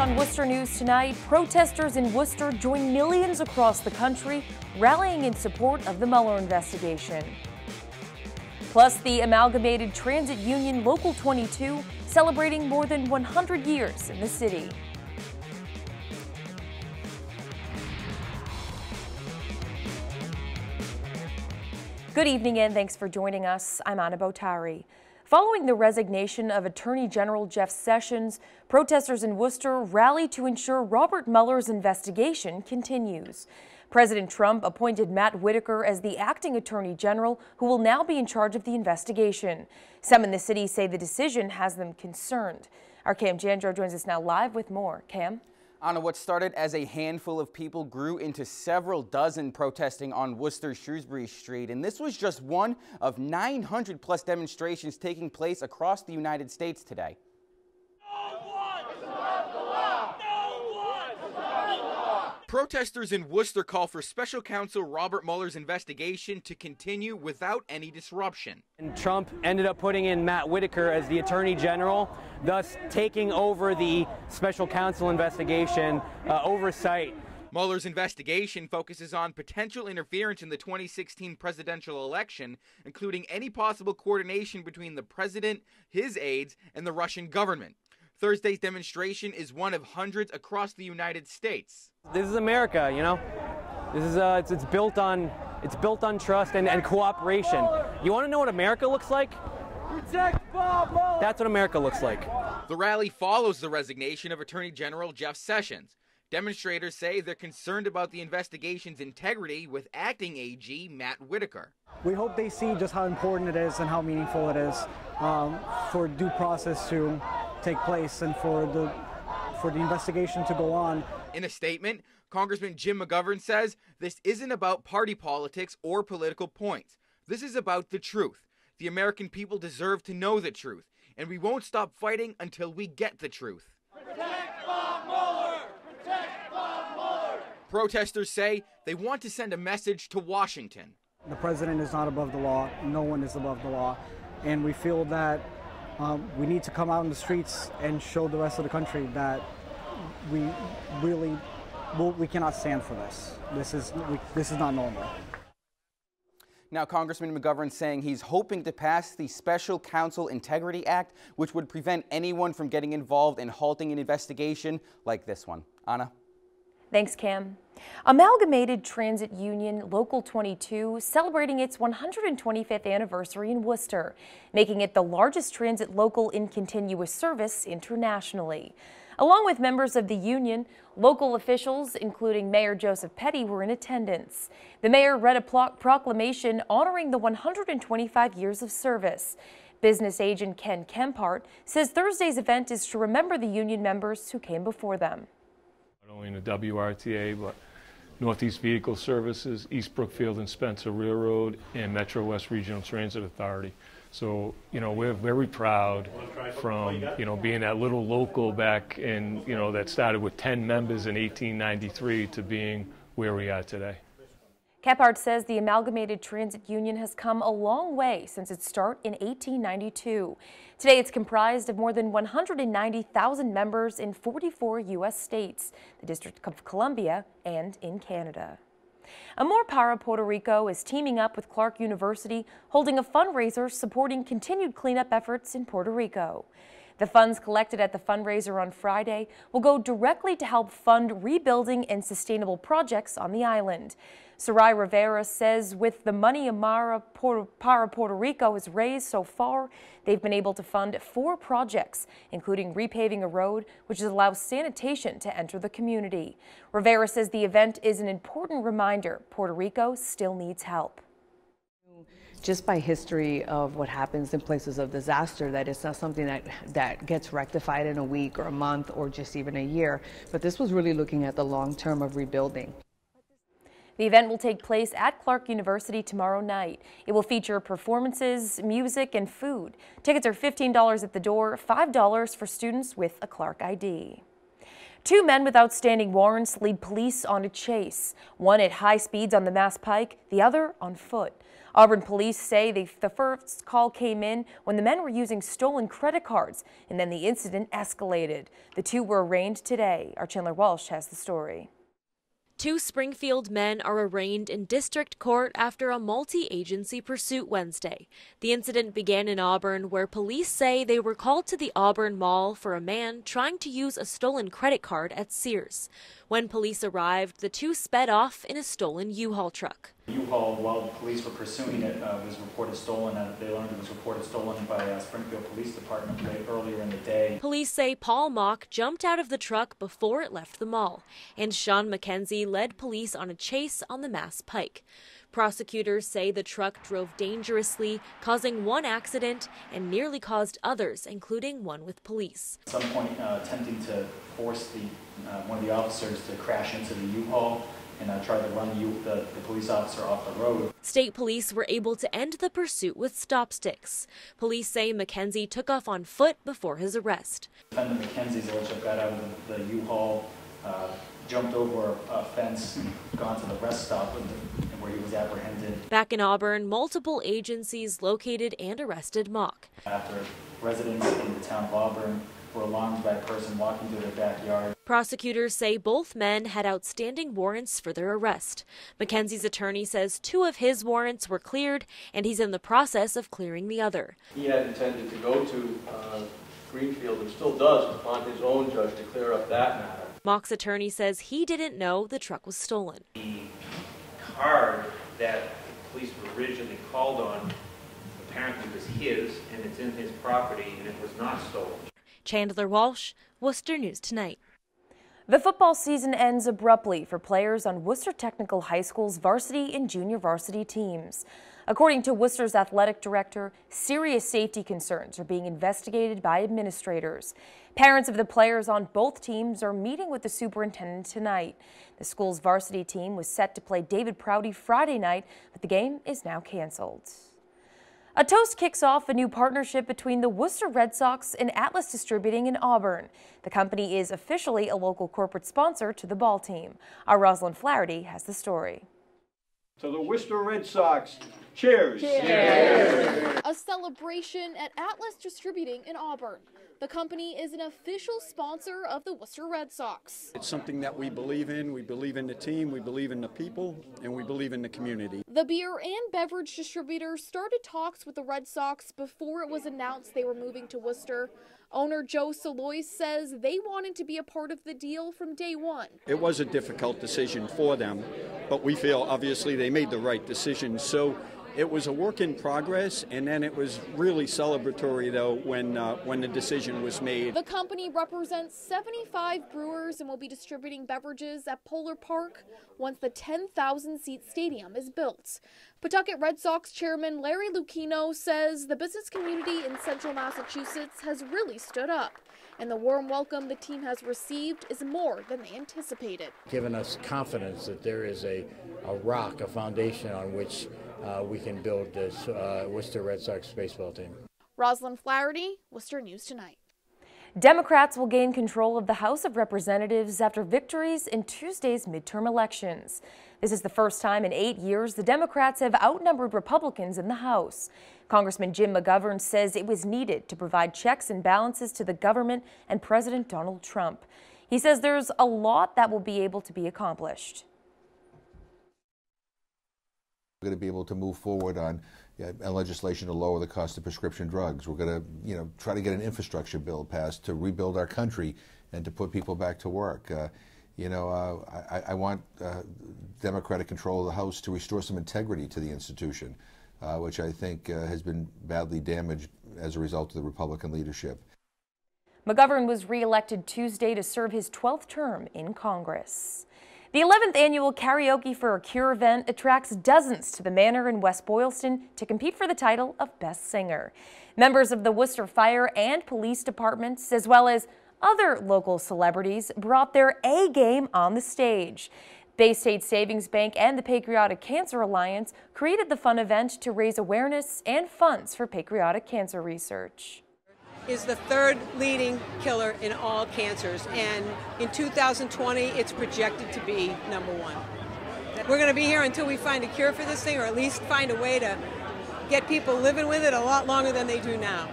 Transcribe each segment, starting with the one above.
on Worcester News tonight. Protesters in Worcester join millions across the country rallying in support of the Mueller investigation. Plus, the Amalgamated Transit Union Local 22 celebrating more than 100 years in the city. Good evening and thanks for joining us. I'm Anna Boutari. Following the resignation of Attorney General Jeff Sessions, protesters in Worcester rally to ensure Robert Mueller's investigation continues. President Trump appointed Matt Whitaker as the acting Attorney General, who will now be in charge of the investigation. Some in the city say the decision has them concerned. Our Cam Jandro joins us now live with more. Cam? Anna, what started as a handful of people grew into several dozen protesting on Worcester's Shrewsbury Street, and this was just one of 900 plus demonstrations taking place across the United States today. Protesters in Worcester call for Special Counsel Robert Mueller's investigation to continue without any disruption. And Trump ended up putting in Matt Whitaker as the Attorney General, thus taking over the Special Counsel investigation oversight. Mueller's investigation focuses on potential interference in the 2016 presidential election, including any possible coordination between the president, his aides, and the Russian government. Thursday's demonstration is one of hundreds across the United States. This is America, you know. This is it's built on trust and cooperation. You want to know what America looks like? Protect Bob Mueller. That's what America looks like. The rally follows the resignation of Attorney General Jeff Sessions. Demonstrators say they're concerned about the investigation's integrity with acting AG Matt Whitaker. We hope they see just how important it is and how meaningful it is for due process to take place and for the investigation to go on. In a statement, Congressman Jim McGovern says this isn't about party politics or political points. This is about the truth. The American people deserve to know the truth, and we won't stop fighting until we get the truth. Protect Bob Mueller! Protect Bob Mueller! Protesters say they want to send a message to Washington. The president is not above the law. No one is above the law. And we feel that we need to come out in the streets and show the rest of the country that we cannot stand for this. This is not normal. Now, Congressman McGovern saying he's hoping to pass the Special Counsel Integrity Act, which would prevent anyone from getting involved in halting an investigation like this one. Anna? Thanks, Cam. Amalgamated Transit Union Local 22 celebrating its 125th anniversary in Worcester, making it the largest transit local in continuous service internationally. Along with members of the union, local officials, including Mayor Joseph Petty, were in attendance. The mayor read a proclamation honoring the 125 years of service. Business agent Ken Kempart says Thursday's event is to remember the union members who came before them. Not only in the WRTA, but Northeast Vehicle Services, East Brookfield and Spencer Railroad, and Metro West Regional Transit Authority. So, you know, we're very proud from, you know, being that little local back in, you know, that started with 10 members in 1893 to being where we are today. Kephart says the Amalgamated Transit Union has come a long way since its start in 1892. Today it's comprised of more than 190,000 members in 44 U.S. states, the District of Columbia, and in Canada. Amor Para Puerto Rico is teaming up with Clark University, holding a fundraiser supporting continued cleanup efforts in Puerto Rico. The funds collected at the fundraiser on Friday will go directly to help fund rebuilding and sustainable projects on the island. Sarai Rivera says with the money Amor Para Puerto Rico has raised so far, they've been able to fund 4 projects, including repaving a road, which allows sanitation to enter the community. Rivera says the event is an important reminder Puerto Rico still needs help. Just by history of what happens in places of disaster, that it's not something that gets rectified in a week or a month or just even a year, but this was really looking at the long term of rebuilding. The event will take place at Clark University tomorrow night. It will feature performances, music, and food. Tickets are $15 at the door, $5 for students with a Clark ID. 2 men with outstanding warrants lead police on a chase, one at high speeds on the Mass Pike, the other on foot. Auburn police say the first call came in when the men were using stolen credit cards, and then the incident escalated. The two were arraigned today. Our Chandler Walsh has the story. Two Springfield men are arraigned in district court after a multi-agency pursuit Wednesday. The incident began in Auburn, where police say they were called to the Auburn Mall for a man trying to use a stolen credit card at Sears. When police arrived, the two sped off in a stolen U-Haul truck. U-Haul, while police were pursuing it, was reported stolen. They learned it was reported stolen by Springfield Police Department earlier in the day. Police say Paul Mock jumped out of the truck before it left the mall, and Sean McKenzie led police on a chase on the Mass Pike. Prosecutors say the truck drove dangerously, causing one accident and nearly caused others, including one with police. At some point, attempting to force one of the officers to crash into the U-Haul and tried to run the police officer off the road. State police were able to end the pursuit with stop sticks. Police say McKenzie took off on foot before his arrest. Defendant McKenzie's allegedly got out of the U-Haul, jumped over a fence, gone to the rest stop where he was apprehended. Back in Auburn, multiple agencies located and arrested Mock. After residents in the town of Auburn were alarmed by a person walking through their backyard. Prosecutors say both men had outstanding warrants for their arrest. McKenzie's attorney says two of his warrants were cleared, and he's in the process of clearing the other. He had intended to go to Greenfield and still does upon his own judge to clear up that matter. Mock's attorney says he didn't know the truck was stolen. The card that the police were originally called on apparently was his, and it's in his property, and it was not stolen. Chandler Walsh, Worcester News Tonight. The football season ends abruptly for players on Worcester Technical High School's varsity and junior varsity teams. According to Worcester's athletic director, serious safety concerns are being investigated by administrators. Parents of the players on both teams are meeting with the superintendent tonight. The school's varsity team was set to play David Prouty Friday night, but the game is now canceled. A toast kicks off a new partnership between the Worcester Red Sox and Atlas Distributing in Auburn. The company is officially a local corporate sponsor to the ball team. Our Rosalind Flaherty has the story. To the Worcester Red Sox, cheers! Cheers! A celebration at Atlas Distributing in Auburn. The company is an official sponsor of the Worcester Red Sox. It's something that we believe in. We believe in the team, we believe in the people, and we believe in the community. The beer and beverage distributor started talks with the Red Sox before it was announced they were moving to Worcester. Owner Joe Salois says they wanted to be a part of the deal from day one. It was a difficult decision for them, but we feel obviously they made the right decision. So it was a work in progress, and then it was really celebratory, though, when the decision was made. The company represents 75 brewers and will be distributing beverages at Polar Park once the 10,000-seat stadium is built. Pawtucket Red Sox chairman Larry Lucchino says the business community in central Massachusetts has really stood up, and the warm welcome the team has received is more than they anticipated. Given us confidence that there is a rock, a foundation on which we can build this Worcester Red Sox baseball team. Rosalind Flaherty, Worcester News Tonight. Democrats will gain control of the House of Representatives after victories in Tuesday's midterm elections. This is the first time in 8 years the Democrats have outnumbered Republicans in the House. Congressman Jim McGovern says it was needed to provide checks and balances to the government and President Donald Trump. He says there's a lot that will be able to be accomplished. We're going to be able to move forward on legislation to lower the cost of prescription drugs. We're going to, try to get an infrastructure bill passed to rebuild our country and to put people back to work. I want Democratic control of the House to restore some integrity to the institution, which I think has been badly damaged as a result of the Republican leadership. McGovern was re-elected Tuesday to serve his 12th term in Congress. The 11th annual Karaoke for a Cure event attracts dozens to the Manor in West Boylston to compete for the title of Best Singer. Members of the Worcester Fire and Police Departments, as well as other local celebrities, brought their A game on the stage. Bay State Savings Bank and the Pancreatic Cancer Alliance created the fun event to raise awareness and funds for pancreatic cancer research. Is the third leading killer in all cancers, and in 2020 it's projected to be #1. We're going to be here until we find a cure for this thing, or at least find a way to get people living with it a lot longer than they do now.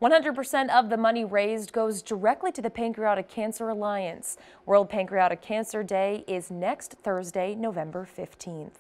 100% of the money raised goes directly to the Pancreatic Cancer Alliance. World Pancreatic Cancer Day is next Thursday, November 15th.